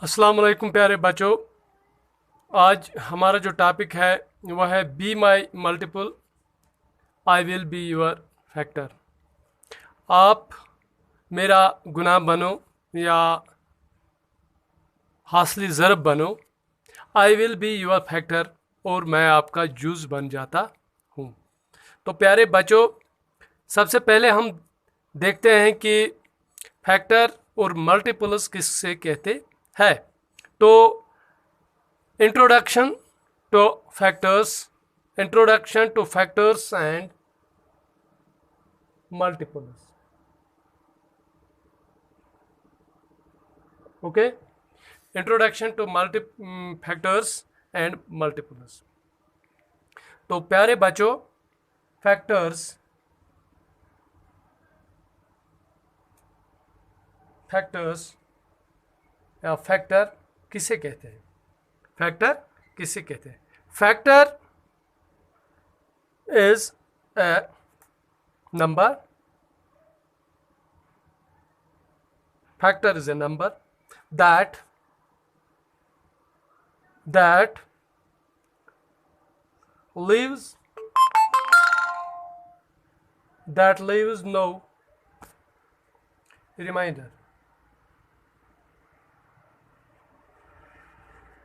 अस्सलाम वालेकुम प्यारे बच्चों। आज हमारा जो टॉपिक है वह है B my multiple, I will be your factor. आप मेरा गुनाह बनो या हासिल ज़रब बनो, आई विल बी योर फैक्टर, और मैं आपका जूस बन जाता हूँ। तो प्यारे बच्चों, सबसे पहले हम देखते हैं कि फैक्टर और मल्टीपल्स किससे कहते हैं। तो introduction to factors, introduction to factors and multiples. Okay, introduction to factors and multiples. तो प्यारे बच्चों, फैक्टर्स फैक्टर्स या फैक्टर किसे कहते हैं? फैक्टर किसे कहते हैं? Factor is a number. Factor is a number that leaves no reminder.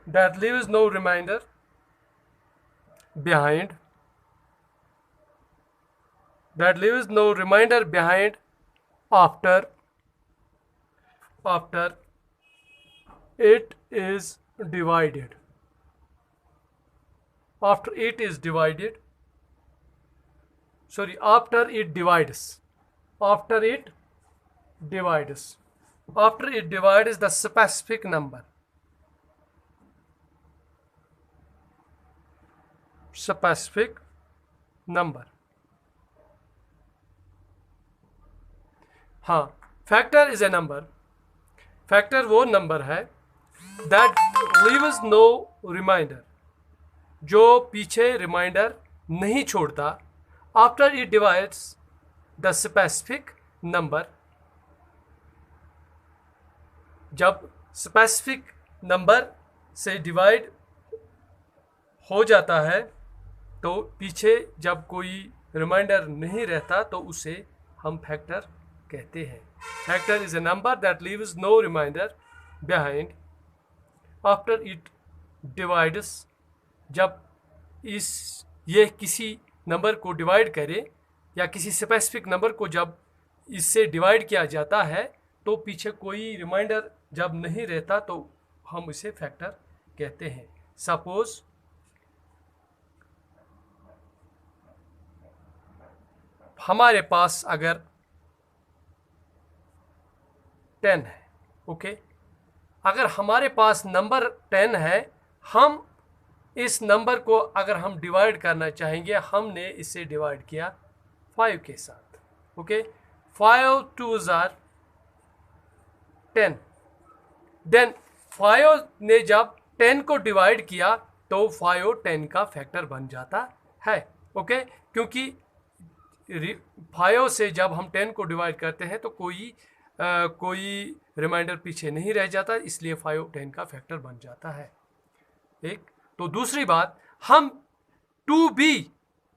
That leaves no reminder behind. That leaves no reminder behind after it is divided. After it divides. After it divides the specific number. हाँ, factor is a number. Factor वो number है that leaves no reminder, जो पीछे reminder नहीं छोड़ता. After it divides the specific number. जब specific number से divide हो जाता है तो पीछे जब कोई रिमाइंडर नहीं रहता तो उसे हम फैक्टर कहते हैं. Factor is a number that leaves no remainder behind after it divides. जब ये किसी नंबर को डिवाइड करे या किसी स्पेसिफिक नंबर को जब इससे डिवाइड किया जाता है तो पीछे कोई रिमाइंडर जब नहीं रहता तो हम इसे फैक्टर कहते हैं. सपोज हमारे पास अगर 10 है, ओके, अगर हमारे पास नंबर 10 है, हम इस नंबर को अगर हम डिवाइड करना चाहेंगे, हमने इसे डिवाइड किया 5 के साथ. Okay, 5 2s are 10. देन 5 ने जब 10 को डिवाइड किया तो 5 10 का फैक्टर बन जाता है. ओके, क्योंकि 5 से जब हम 10 को डिवाइड करते हैं तो कोई रिमाइंडर पीछे नहीं रह जाता, इसलिए 5 10 का फैक्टर बन जाता है. एक तो दूसरी बात, हम 2 भी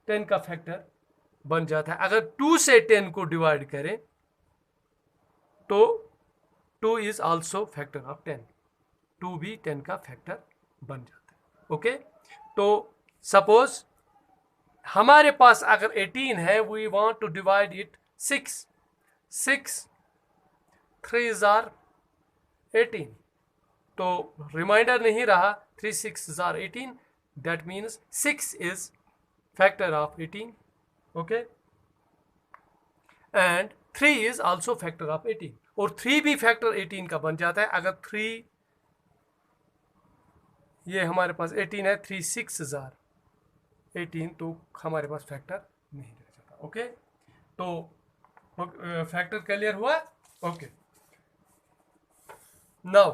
10 का फैक्टर बन जाता है. अगर 2 से 10 को डिवाइड करें तो 2 इज आल्सो फैक्टर ऑफ 10. 2 भी 10 का फैक्टर बन जाता है. ओके, तो सपोज हमारे पास अगर 18 है, we want to divide it 6 3s are 18. तो रिमाइंडर नहीं रहा, 3 6s are 18. That means 6 is factor of 18. Okay, and 3 is also factor of 18. और 3 भी फैक्टर 18 का बन जाता है. अगर 3, ये हमारे पास 18 है, 3 6s are 18, तो हमारे पास फैक्टर नहीं रह जाता. ओके, तो फैक्टर क्लियर हुआ. ओके, नाउ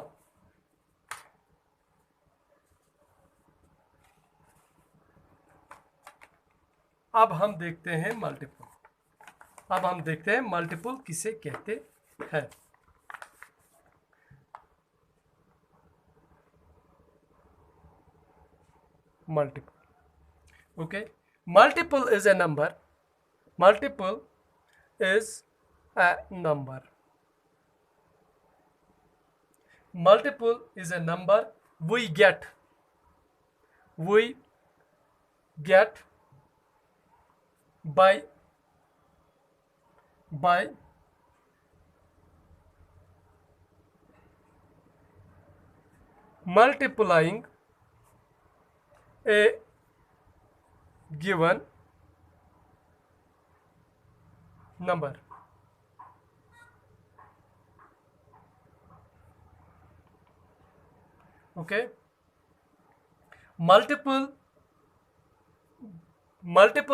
अब हम देखते हैं मल्टीपल. किसे कहते हैं. multiple. Okay, multiple is a number. Multiple is a number. Multiple is a number we get by multiplying a given number. Okay, multiple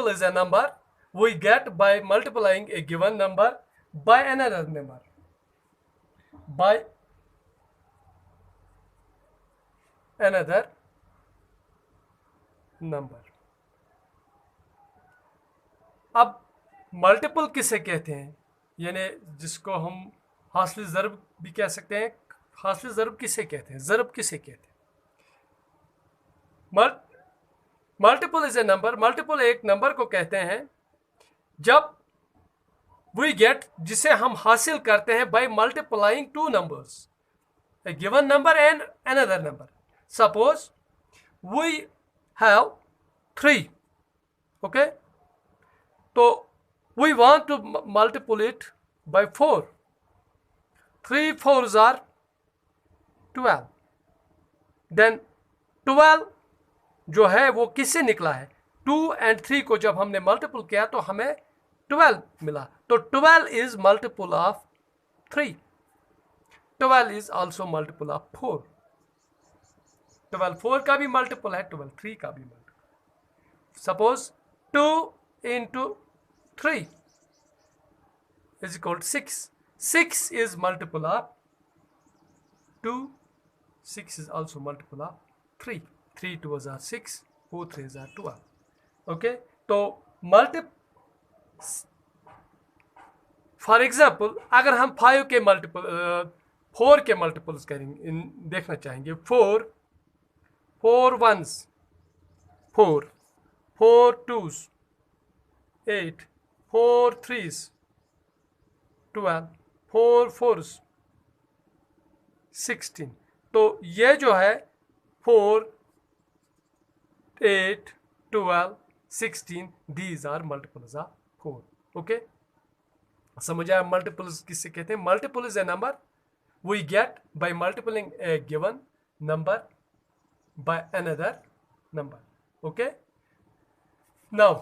is a number we get by multiplying a given number by another number. By another number. अब multiple किसे कहते हैं, यानी जिसको हम हासिल ज़रब भी कह सकते हैं. हासिल ज़रब किसे कहते हैं, ज़रब किसे कहते हैं? Multiple is a number. Multiple एक नंबर को कहते हैं जब वी गेट, जिसे हम हासिल करते हैं by multiplying two numbers, a given number and another number. Suppose we have 3. Okay, so we want to multiply it by 4. 3 4s are 12. Then 12 जो है वो किससे निकला है? 2 and 3 को जब हमने मल्टीपल किया तो हमें 12 मिला. तो 12 is multiple of 3. 12 is also multiple of 4. 12 4 का भी मल्टीपल है, 12 3 का भी multiple. Suppose 2 into 3 is equal to 6. 6 is multiple of 2. 6 is also multiple of 3. 3 2s are 6, 4 3s are 12. Okay, तो फॉर एग्जाम्पल अगर हम 5 के मल्टीपल 4 के मल्टीपल्स करेंगे, देखना चाहेंगे. 4 1s 4, 4 2s 8, 4 3s 12, 4 4s 16. तो ये जो है 4 8 12 16, these are multiples of 4. Okay, समझ आया मल्टीपल्स किससे कहते हैं? Multiple is a number we get by multiplying a given number by another number. Okay, now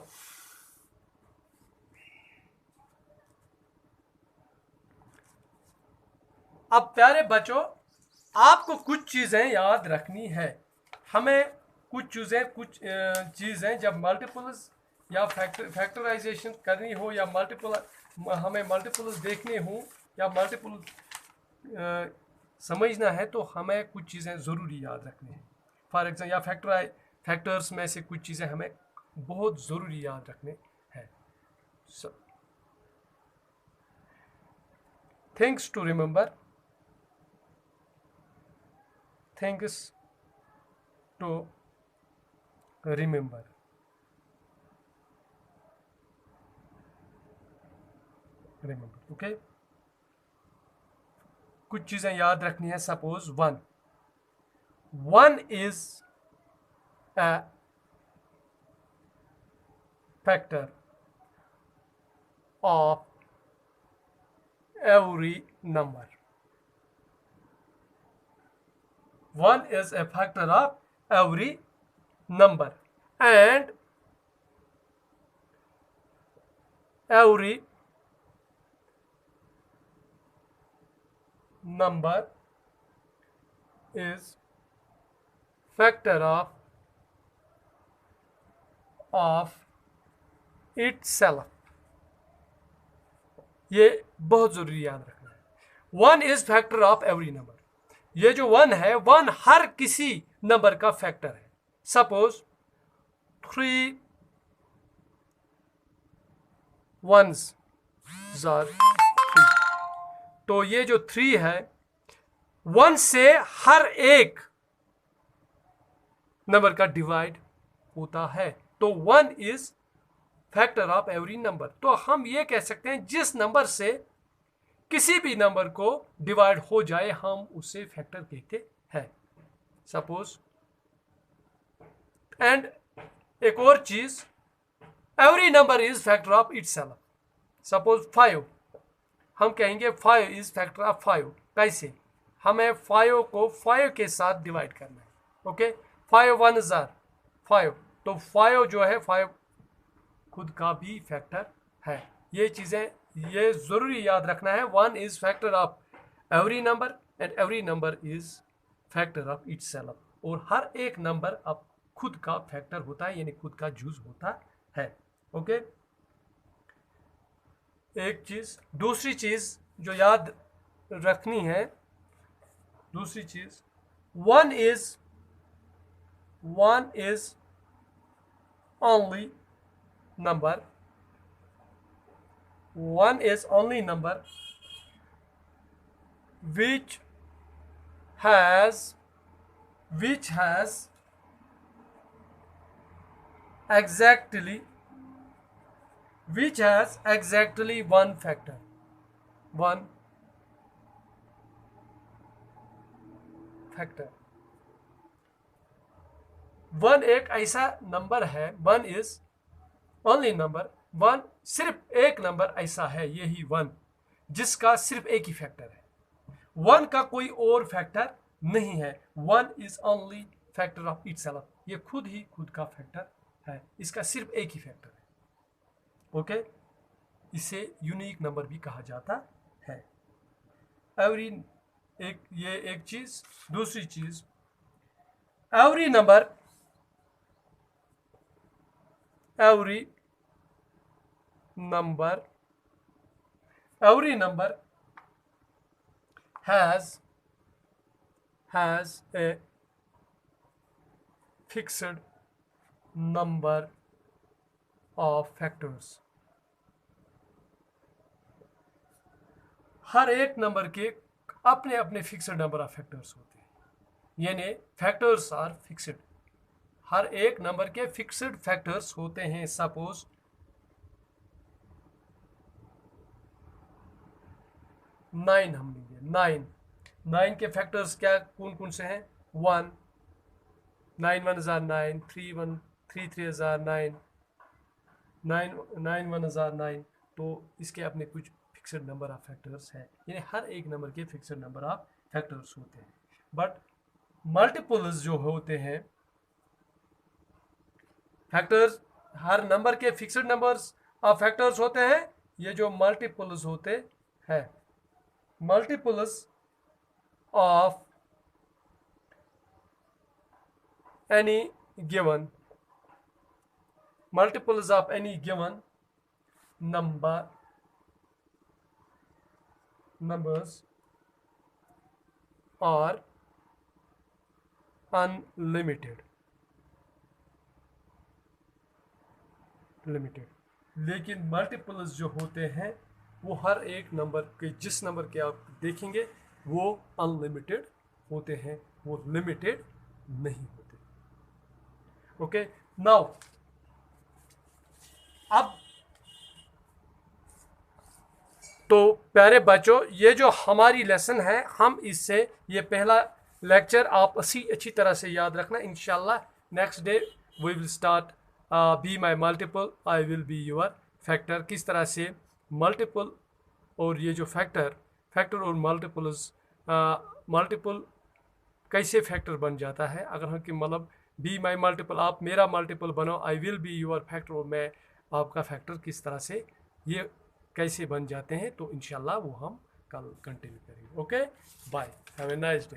अब प्यारे बच्चों, आपको कुछ चीजें याद रखनी है. हमें कुछ चीजें जब मल्टीपल्स या फैक्टराइजेशन करनी हो या हमें मल्टीपल्स देखने हो या मल्टीपल समझना है तो हमें कुछ चीज़ें ज़रूरी याद रखनी है. फॉर एग्जाम्पल या फैक्टर्स में से कुछ चीज़ें हमें बहुत ज़रूरी याद रखने हैं. Things to remember, things to remember. Okay, कुछ चीज़ें याद रखनी है. Suppose 1 is a factor of every number. 1 is a factor of every number, and every number is factor of itself. ये बहुत जरूरी याद रखना है. 1 is factor of every number. ये जो 1 है, 1 हर किसी नंबर का फैक्टर है. Suppose 3 1s are 3. तो ये जो 3 है, 1 से हर एक नंबर का डिवाइड होता है। तो 1 is factor of every number. तो हम ये कह सकते हैं जिस नंबर से किसी भी नंबर को डिवाइड हो जाए हम उसे फैक्टर कहते हैं। सपोज, एंड एक और चीज, every number is factor of itself. Suppose 5, हम कहेंगे 5 इज फैक्टर ऑफ 5। कैसे? हमें 5 को 5 के साथ डिवाइड करना है। ओके, 5 1 जार 5, तो 5 जो है 5 खुद का भी फैक्टर है। ये चीजें ये जरूरी याद रखना है। 1 is factor of every number and every number is factor of itself. और हर एक नंबर अब खुद का फैक्टर होता है, यानी खुद का जूज होता है। ओके, एक चीज। दूसरी चीज जो याद रखनी है, दूसरी चीज, 1 is only number, 1 is only number which has exactly one factor, one factor। 1 एक ऐसा नंबर है, 1 इज ओनली नंबर, 1 सिर्फ एक नंबर ऐसा है, यही 1 जिसका सिर्फ एक ही फैक्टर है। 1 का कोई और फैक्टर नहीं है। 1 is only factor of itself. ये खुद ही खुद का फैक्टर है, इसका सिर्फ एक ही फैक्टर है। ओके, इसे यूनिक नंबर भी कहा जाता है। एवरी ये एक चीज। दूसरी चीज, every number has a fixed number of factors। हर एक नंबर के अपने अपने फिक्स्ड नंबर ऑफ फैक्टर्स होते हैं, यानी फैक्टर्स आर फिक्स्ड। हर एक नंबर के फिक्स्ड फैक्टर्स होते हैं। सपोज 9 हम लेंगे। 9 के फैक्टर्स क्या कौन कौन से हैं? 1, 9 1 जार 9, 3 3 जार 9, 9 1 जार 9। तो इसके अपने कुछ फिक्स्ड नंबर ऑफ फैक्टर्स हैं, यानी हर एक नंबर के फिक्स्ड नंबर ऑफ फैक्टर्स होते हैं। बट मल्टीपल्स जो होते हैं, फैक्टर्स, हर नंबर के फिक्स्ड नंबर्स ऑफ फैक्टर्स होते हैं। ये जो मल्टीपल्स होते हैं, multiples of any given, multiples of any given numbers are unlimited, लेकिन मल्टीपल्स जो होते हैं वो हर एक नंबर के, जिस नंबर के आप देखेंगे वो अनलिमिटेड होते हैं, वो लिमिटेड नहीं होते। ओके, नाउ अब तो प्यारे बच्चों, ये जो हमारी लेसन है, हम इससे ये पहला लेक्चर आप अच्छी तरह से याद रखना। इंशाल्लाह next day we will start be my multiple, I will be your factor. किस तरह से मल्टीपल और ये जो फैक्टर और मल्टीपल कैसे फैक्टर बन जाता है। अगर हम कि मतलब बी माई मल्टीपल, आप मेरा मल्टीपल बनो, आई विल बी योर फैक्टर, और मैं आपका फैक्टर, किस तरह से ये कैसे बन जाते हैं, तो इंशाल्लाह वो हम कल कंटिन्यू करेंगे। Okay, bye, have a nice day.